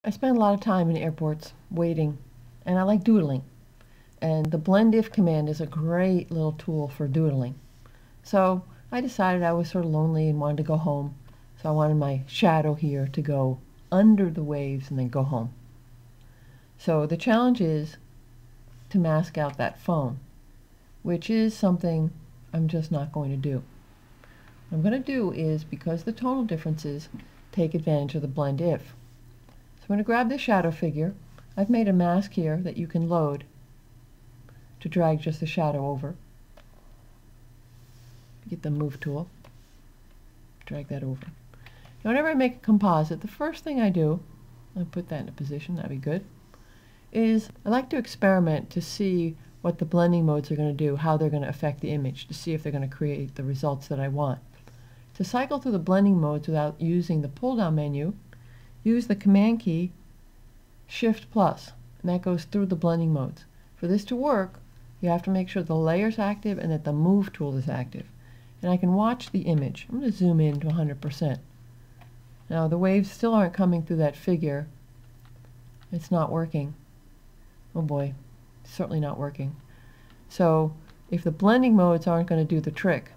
I spend a lot of time in airports waiting, and I like doodling. And the blend if command is a great little tool for doodling. So I decided I was sort of lonely and wanted to go home. So I wanted my shadow here to go under the waves and then go home. So the challenge is to mask out that foam, which is something I'm just not going to do. What I'm going to do is, because the tonal differences, take advantage of the blend if. So I'm going to grab this shadow figure. I've made a mask here that you can load to drag just the shadow over. Get the move tool, drag that over. Now whenever I make a composite, the first thing I do, I'll put that in a position, that'd be good, is I like to experiment to see what the blending modes are going to do, how they're going to affect the image, to see if they're going to create the results that I want. To cycle through the blending modes without using the pull-down menu, use the Command key, Shift+, and that goes through the blending modes. For this to work, you have to make sure the layer's active and that the move tool is active. And I can watch the image. I'm going to zoom in to 100%. Now the waves still aren't coming through that figure. It's not working. Oh boy, it's certainly not working. So if the blending modes aren't going to do the trick,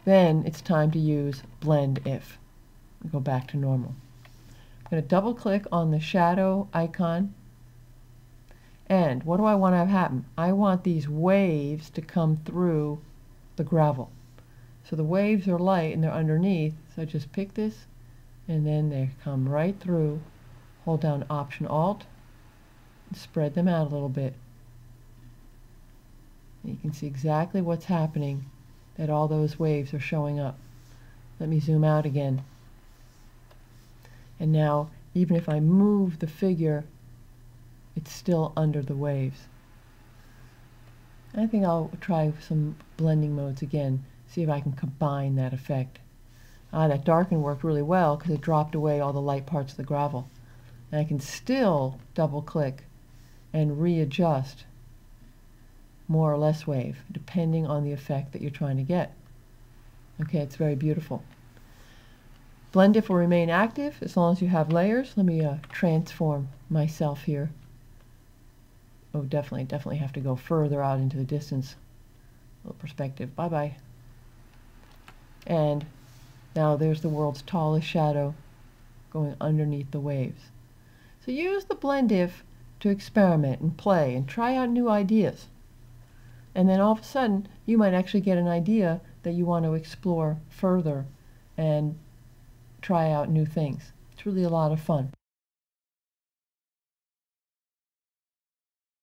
then it's time to use blend if. We go back to normal. I'm going to double click on the shadow icon, and what do I want to have happen? I want these waves to come through the gravel. So the waves are light and they're underneath, so I just pick this and then they come right through. Hold down Option Alt and spread them out a little bit. And you can see exactly what's happening, that all those waves are showing up. Let me zoom out again. And now, even if I move the figure, it's still under the waves. I think I'll try some blending modes again, see if I can combine that effect. That darken worked really well because it dropped away all the light parts of the gravel. And I can still double click and readjust more or less wave, depending on the effect that you're trying to get. Okay, it's very beautiful. Blend if will remain active as long as you have layers. Let me transform myself here. Oh, definitely have to go further out into the distance. A little perspective. Bye-bye. And now there's the world's tallest shadow going underneath the waves. So use the blend if to experiment and play and try out new ideas. And then all of a sudden, you might actually get an idea that you want to explore further and try out new things. It's really a lot of fun.